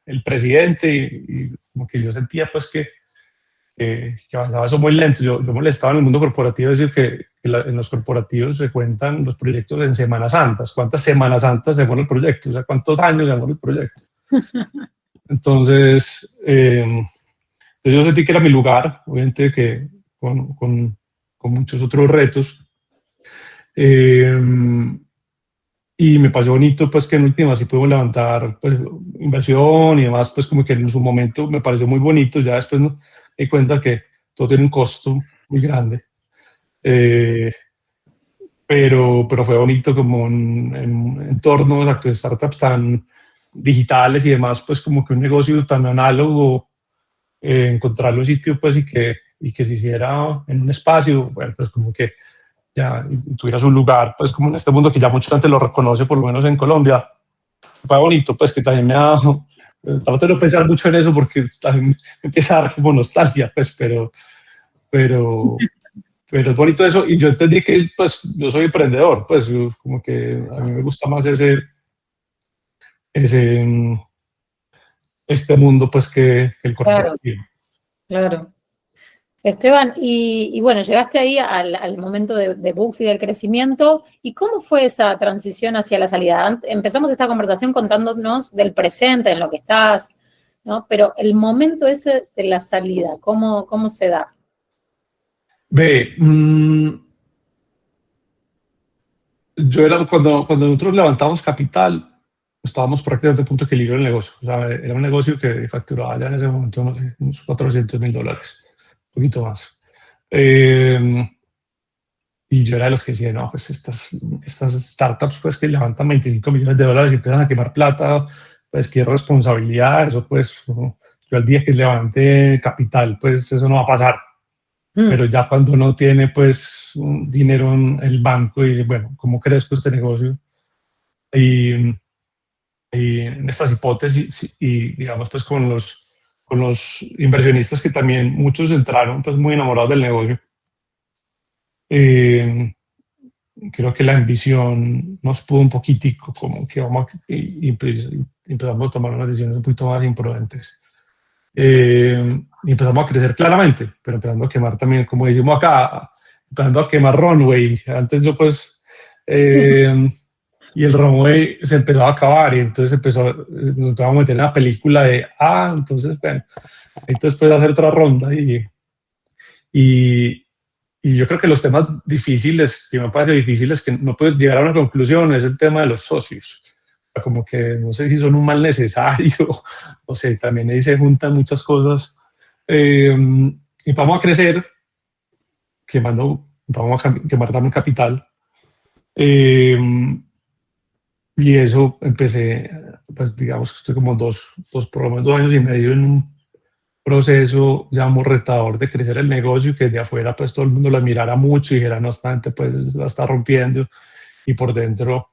el presidente, y como que yo sentía, pues, que avanzaba eso muy lento. Yo molestaba en el mundo corporativo, decir que en los corporativos se cuentan los proyectos en Semanas Santas. ¿Cuántas Semanas Santas se demora el proyecto? O sea, ¿cuántos años se demora el proyecto? Entonces, yo sentí que era mi lugar, obviamente que con muchos otros retos. Y me pareció bonito, pues, que en última sí pudimos levantar, pues, inversión y demás, pues, como que en su momento me pareció muy bonito. Ya después me di cuenta que todo tiene un costo muy grande. Pero fue bonito, como en entornos exacto, de startups tan digitales y demás, pues, como que un negocio tan análogo encontrar los sitios, pues, y que se hiciera en un espacio, bueno, pues como que ya tuviera su lugar, pues como en este mundo que ya mucha gente lo reconoce, por lo menos en Colombia. Fue bonito, pues que también me ha... Trato de no pensar mucho en eso porque también me empieza a dar como nostalgia, pues, pero es bonito eso. Y yo entendí que, pues, yo soy emprendedor, pues, como que a mí me gusta más este mundo, pues, que el corporativo. Claro. Esteban, y bueno, llegaste ahí al momento de Books y del crecimiento. ¿Y cómo fue esa transición hacia la salida? Empezamos esta conversación contándonos del presente, en lo que estás, ¿no? Pero el momento ese de la salida, ¿cómo se da? Ve, yo era cuando nosotros levantamos capital, estábamos prácticamente a punto de equilibrio del negocio. O sea, era un negocio que facturaba ya en ese momento, no sé, unos $400,000, un poquito más. Y yo era de los que decía, no, pues estas startups pues que levantan $25 millones y empiezan a quemar plata, pues qué responsabilidad, eso pues, yo al día que levante capital, pues eso no va a pasar. Pero ya cuando uno tiene pues un dinero en el banco y dice, bueno, ¿cómo crezco este negocio? Y en estas hipótesis y digamos pues con los inversionistas que también muchos entraron pues muy enamorados del negocio. Creo que la ambición nos pudo un poquitico, como que y empezamos a tomar unas decisiones un poquito más imprudentes. Y empezamos a crecer claramente, pero empezando a quemar también, como decimos acá, empezando a quemar runway. Antes yo pues, y el runway se empezó a acabar y entonces nos empezamos a meter en la película de, entonces, bueno, entonces puedes hacer otra ronda y yo creo que los temas difíciles, que me parece difíciles, que no puedes llegar a una conclusión, es el tema de los socios. Como que no sé si son un mal necesario, no sé, también ahí se juntan muchas cosas. Y vamos a crecer, vamos a quemar también capital. Y eso empecé, pues digamos que estoy como por lo menos 2 años y medio en un proceso, digamos, retador de crecer el negocio, que de afuera pues todo el mundo lo admirara mucho y dijera, no obstante, pues la está rompiendo, y por dentro,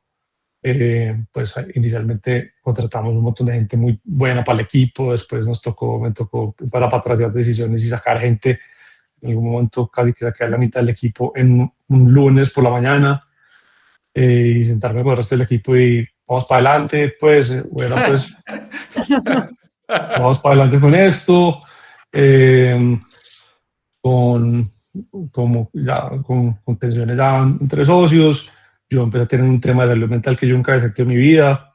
pues inicialmente contratamos un montón de gente muy buena para el equipo, después me tocó para patrocinar decisiones y sacar gente, en algún momento casi que saqué a la mitad del equipo en un lunes por la mañana, y sentarme con el resto del equipo y vamos para adelante, pues, bueno, pues... Vamos para adelante con esto, con tensiones ya entre socios. Yo empecé a tener un tema de salud mental que yo nunca había sentido en mi vida,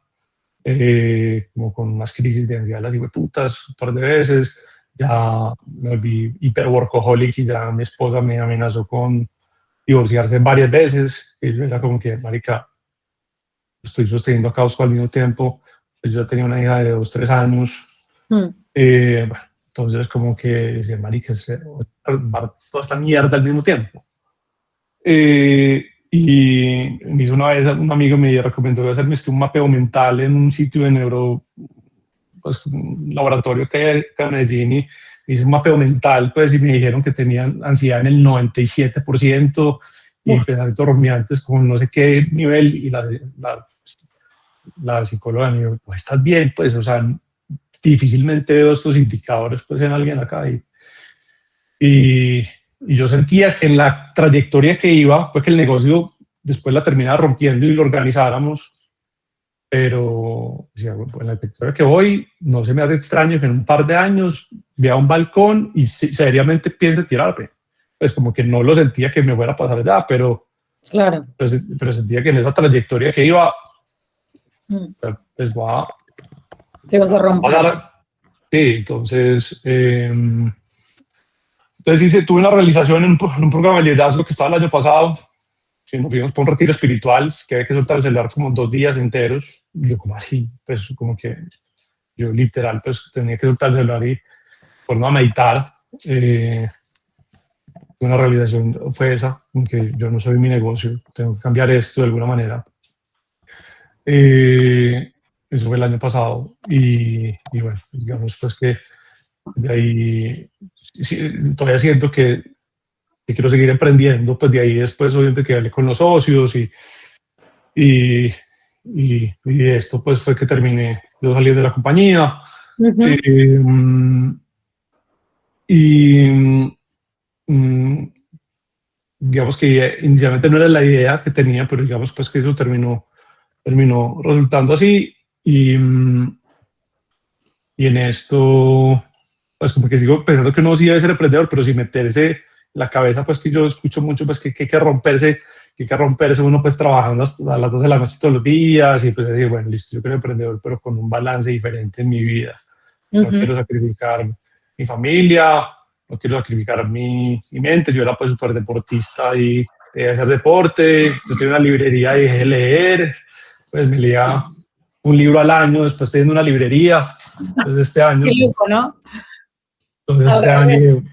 como con unas crisis de ansiedad, las hijueputas, un par de veces. Ya me volví hiperworkaholic y ya mi esposa me amenazó con divorciarse varias veces. Y yo era como que, marica, estoy sosteniendo a Causco al mismo tiempo. Pues yo tenía una hija de 2, 3 años. Bueno, entonces como que decía, marica, toda esta mierda al mismo tiempo. Y me hizo una vez un amigo me recomendó hacerme un mapeo mental en un sitio de pues un laboratorio que hay en Medellín, y hice un mapeo mental, pues, y me dijeron que tenían ansiedad en el 97% y pensamientos rumiantes con no sé qué nivel, y la psicóloga me dijo, pues estás bien, pues, o sea, difícilmente veo estos indicadores pues en alguien acá, y yo sentía que en la trayectoria que iba, pues que el negocio después la terminaba rompiendo y lo organizáramos, pero o sea, en la trayectoria que voy no se me hace extraño que en un par de años vea un balcón y seriamente piense tirarme. Pues como que no lo sentía que me fuera a pasar ya, pero claro, pero sentía que en esa trayectoria que iba, pues te vas a romper. Sí, entonces tuve una realización en un programa de liderazgo que estaba el año pasado, que nos fuimos por un retiro espiritual, que había que soltar el celular como 2 días enteros. Y yo, como así, pues como que yo literal pues tenía que soltar el celular y ponerme a meditar. Una realización fue esa, que yo no soy mi negocio, tengo que cambiar esto de alguna manera. Eso fue el año pasado, y bueno, digamos pues que de ahí sí, todavía siento que quiero seguir emprendiendo, pues de ahí después obviamente que hablé con los socios y de esto pues fue que terminé yo salir de la compañía. Y digamos que inicialmente no era la idea que tenía, pero digamos pues que eso terminó resultando así. Y en esto, pues como que sigo pensando que uno sí debe ser emprendedor, pero sin meterse la cabeza, pues que yo escucho mucho, pues que hay que romperse, uno pues trabajando hasta las 2 de la noche todos los días y pues decir, bueno, listo, yo quiero emprendedor, pero con un balance diferente en mi vida. No quiero sacrificar mi familia, no quiero sacrificar mi mente. Yo era pues súper deportista y dejé de hacer deporte, yo tenía una librería y dejé de leer, pues me leía un libro al año, después estoy en una librería desde este año. Qué loco, ¿no? Entonces este año,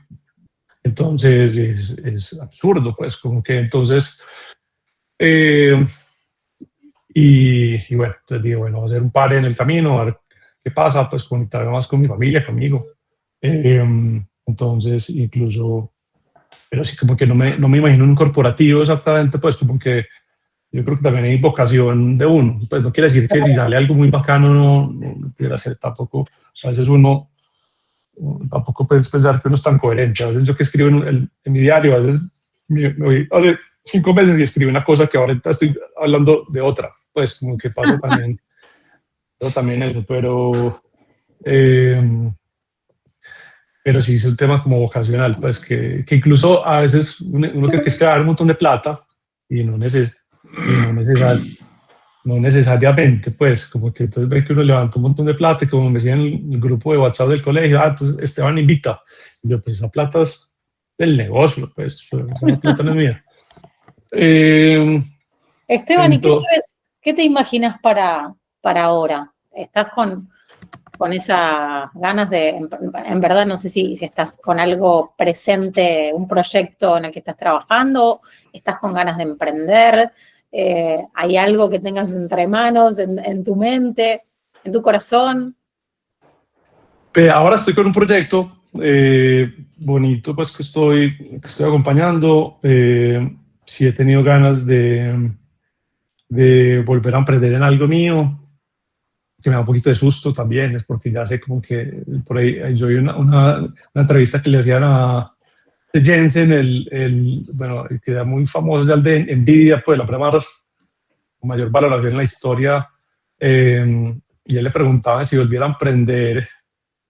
entonces es absurdo, pues como que entonces, y bueno, entonces digo, bueno, voy a hacer un par en el camino, a ver qué pasa, pues conectarme más con mi familia, conmigo. Entonces, incluso, pero sí como que no me imagino un corporativo exactamente, pues como que yo creo que también hay vocación de uno, pues no quiere decir que si sale algo muy bacano no quiera hacer tampoco, a veces uno tampoco puedes pensar que uno es tan coherente, a veces yo que escribo en mi diario, a veces me voy hace 5 meses y escribo una cosa que ahorita estoy hablando de otra, pues como que pasa también, eso, pero sí es el tema como vocacional, pues que incluso a veces uno cree que es crear un montón de plata y no necesariamente, pues como que entonces ve que uno levanta un montón de plata y como me decían en el grupo de WhatsApp del colegio, entonces Esteban invita, y yo pues esa plata es del negocio, pues esa plata no es mía. Esteban, ¿y qué te imaginas para ahora? ¿Estás con esas ganas de, en verdad no sé si estás con algo presente, un proyecto en el que estás trabajando, estás con ganas de emprender, hay algo que tengas entre manos, en tu mente, en tu corazón? Ahora estoy con un proyecto bonito, pues que estoy acompañando. Sí he tenido ganas de volver a emprender en algo mío, que me da un poquito de susto también, es porque ya sé como que por ahí yo vi una entrevista que le hacían a Jensen, bueno, el que era muy famoso ya, el de Nvidia, pues la prueba con mayor valoración en la historia, y él le preguntaba si volviera a emprender,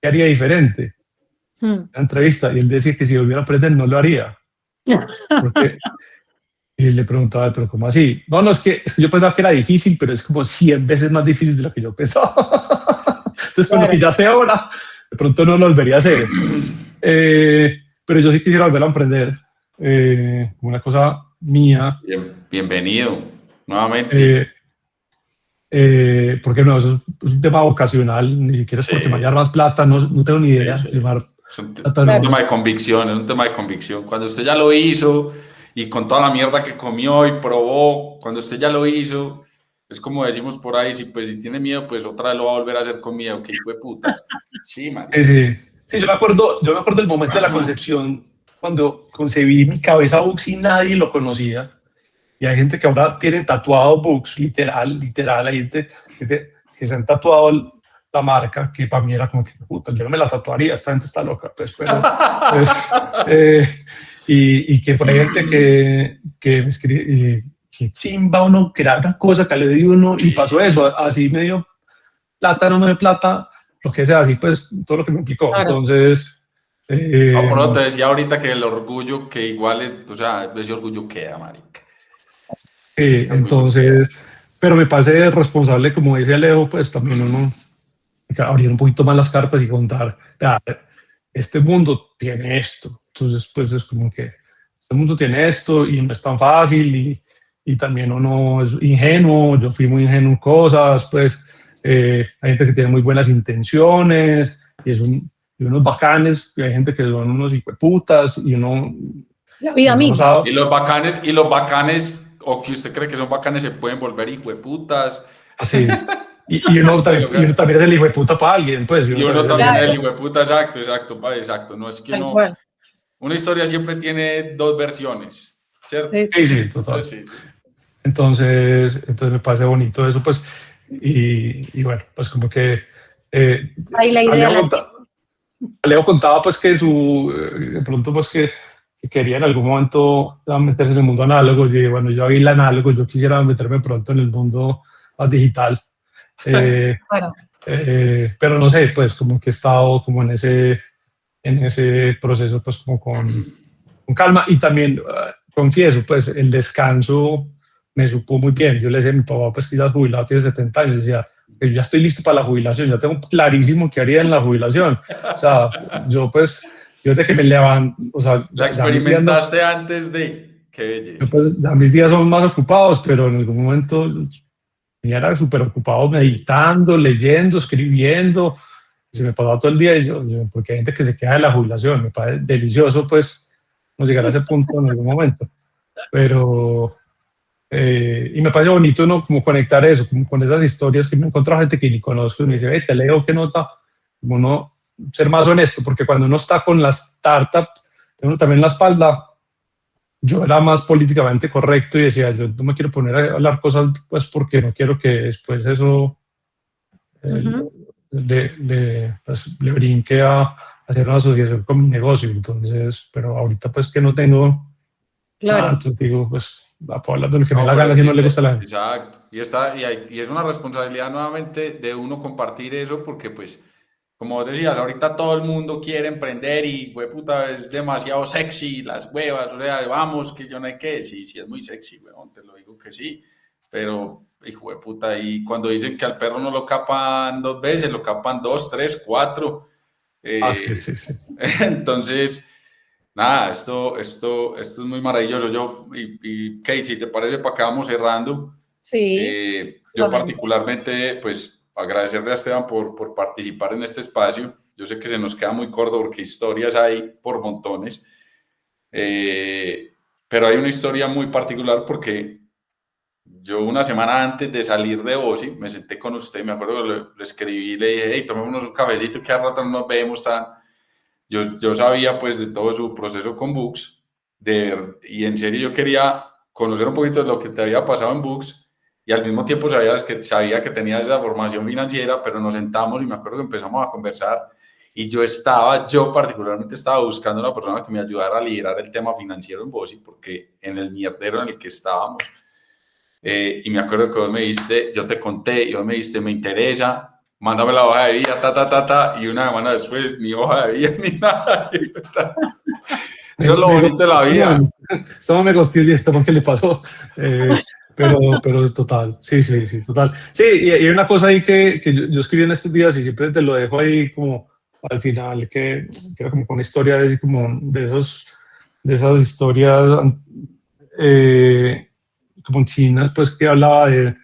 ¿qué haría diferente? En la entrevista, y él decía que si volviera a emprender no lo haría. Porque, y le preguntaba, ¿pero cómo así? No, es que yo pensaba que era difícil, pero es como 100 veces más difícil de lo que yo pensaba. Entonces, con lo que ya sé ahora, de pronto no lo volvería a hacer. Pero yo sí quisiera volver a emprender, una cosa mía. Bienvenido, nuevamente. Porque no, eso es un tema vocacional, ni siquiera es porque me haya más plata, no tengo ni idea. Sí. Es un tema de convicción, es un tema de convicción. Cuando usted ya lo hizo y con toda la mierda que comió y probó, cuando usted ya lo hizo, es como decimos por ahí, si tiene miedo, pues otra vez lo va a volver a hacer con miedo, que hijo de putas. Sí, man. Sí, yo me acuerdo del momento de la concepción, cuando concebí mi cabeza Bux y nadie lo conocía. Y hay gente que ahora tiene tatuado Bux, literal, hay gente que se han tatuado la marca, que para mí era como que, puta, yo no me la tatuaría, esta gente está loca, pues, pero y que por ahí gente que me escribe, que chimba uno crear una cosa que le dio uno y pasó eso, así me dio plata, no me dio plata, lo que sea, así pues todo lo que me implicó. Claro. Entonces, no, pero te decía ahorita que el orgullo que igual es, o sea, ese orgullo queda, marica. Sí, entonces, pero me parece responsable, como dice Alejo, pues también uno abrir un poquito más las cartas y contar, este mundo tiene esto, entonces pues es como que este mundo tiene esto y no es tan fácil y también uno es ingenuo, yo fui muy ingenuo en cosas, pues hay gente que tiene muy buenas intenciones y unos bacanes, y hay gente que son unos hijueputas y uno... La vida misma. Y los bacanes, o que usted cree que son bacanes, se pueden volver hijueputas. Sí, Y uno también es el hijo de puta para alguien, pues. Y uno también Claro. es el hijo de puta, exacto. No es que Tal uno... cual. Una historia siempre tiene dos versiones, ¿cierto? Sí. Sí, total. Sí. Entonces me parece bonito eso, pues. Y bueno, pues como que Ahí la idea Leo contaba pues que de pronto pues que quería en algún momento meterse en el mundo análogo. Y bueno, yo vi el análogo, yo quisiera meterme pronto en el mundo más digital. Bueno, Pero no sé, pues como que he estado como en ese proceso pues como con calma. Y también confieso, pues el descanso me supo muy bien. Yo le decía a mi papá, pues que ya es jubilado, tiene 70 años, decía que yo ya estoy listo para la jubilación, ya tengo clarísimo qué haría en la jubilación. O sea, yo desde que me levanto, o sea, La ya mis días, experimentaste antes de... Qué belleza. ya mis días son más ocupados, pero en algún momento ya era súper ocupado meditando, leyendo, escribiendo. Se me pasaba todo el día y porque hay gente que se queda de la jubilación, me parece delicioso pues no llegar a ese punto en algún momento, pero y me parece bonito no como conectar eso como con esas historias que me encuentro gente que ni conozco y me dice, te leo, qué nota, como uno ser más honesto, porque cuando uno está con la startup, uno también en la espalda, yo era más políticamente correcto y decía, yo no me quiero poner a hablar cosas pues porque no quiero que después eso le brinque a hacer una asociación con mi negocio. Entonces, pero ahorita pues que no tengo nada, entonces digo, pues puedo hablar de lo que me da la gana si no le gusta a la gente. Exacto. Y es una responsabilidad nuevamente de uno compartir eso porque pues, como vos decías, ahorita todo el mundo quiere emprender y, güey, puta, es demasiado sexy las huevas, o sea, vamos, que yo no hay que, sí, es muy sexy, weón, te lo digo que sí, pero, hijo de puta, y cuando dicen que al perro no lo capan 2 veces, lo capan 2, 3, 4. Sí. Entonces, nada, esto es muy maravilloso. Y Kate, si te parece, para que vamos cerrando, sí. yo particularmente, pues, agradecerle a Esteban por participar en este espacio. Yo sé que se nos queda muy corto porque historias hay por montones, pero hay una historia muy particular porque yo una semana antes de salir de OSI me senté con usted, me acuerdo que le escribí, le dije, hey, tomémonos un cafecito que a rato no nos vemos, tan... Yo sabía pues de todo su proceso con Books y en serio yo quería conocer un poquito de lo que te había pasado en Books y al mismo tiempo sabía que tenías esa formación financiera, pero nos sentamos y me acuerdo que empezamos a conversar y yo particularmente estaba buscando una persona que me ayudara a liderar el tema financiero en Bossi porque en el mierdero en el que estábamos y me acuerdo que vos me diste, yo te conté y vos me diste, me interesa, mándame la hoja de vida, y una semana después, ni hoja de vida, ni nada. Eso es lo bonito de la vida. Esto me gustó y esto porque le pasó. Pero total, sí, total. Sí, y hay una cosa ahí que yo escribí en estos días y siempre te lo dejo ahí como al final, que era como una historia de, como de esas historias como chinas, pues que hablaba de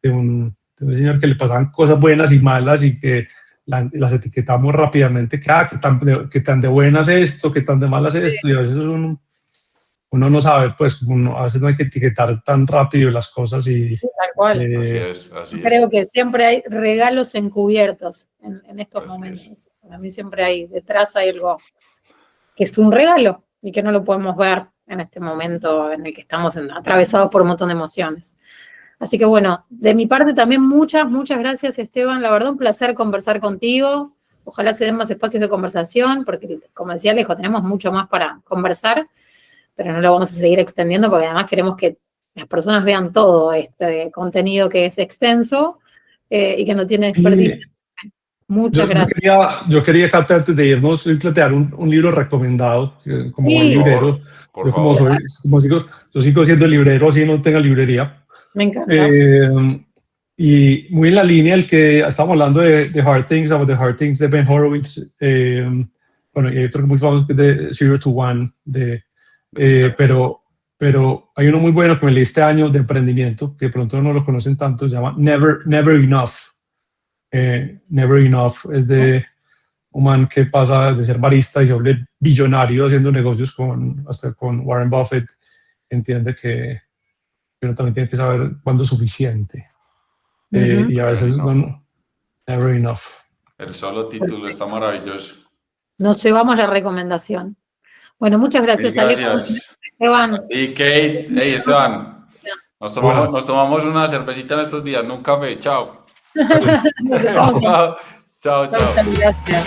un señor que le pasaban cosas buenas y malas y que las etiquetamos rápidamente, que tan de buenas esto, que tan de malas esto, y a veces uno no sabe, pues a veces no hay que etiquetar tan rápido las cosas y... Sí, tal cual. Así Creo que siempre hay regalos encubiertos en estos momentos. Para mí siempre detrás hay algo que es un regalo y que no lo podemos ver en este momento en el que estamos atravesados por un montón de emociones. Así que bueno, de mi parte también muchas gracias, Esteban. La verdad, un placer conversar contigo. Ojalá se den más espacios de conversación, porque como decía Alejo, tenemos mucho más para conversar, pero no lo vamos a seguir extendiendo porque además queremos que las personas vean todo este contenido que es extenso y que no tiene desperdicio. Muchas gracias. Yo quería, Cata, antes de irnos, plantear un libro recomendado, como buen librero. Yo yo sigo siendo librero, así no tenga librería. Me encanta. Y muy en la línea el que estamos hablando de Hard Things, About the Hard Things de Ben Horowitz. Bueno, y hay otro muy famoso que es de Zero to One, pero hay uno muy bueno que me leí este año de emprendimiento, que de pronto no lo conocen tanto, se llama Never Enough. Never Enough es de un man que pasa de ser barista y se vuelve billonario haciendo negocios hasta con Warren Buffett. Entiende que uno también tiene que saber cuándo es suficiente. Y a veces no, never enough. El solo título está maravilloso. Nos llevamos la recomendación. Bueno, muchas gracias, Gracias. Esteban. Y Kate, hey Esteban, nos tomamos una cervecita en estos días, no un café. Chao. Nos vemos. Chao. Muchas gracias.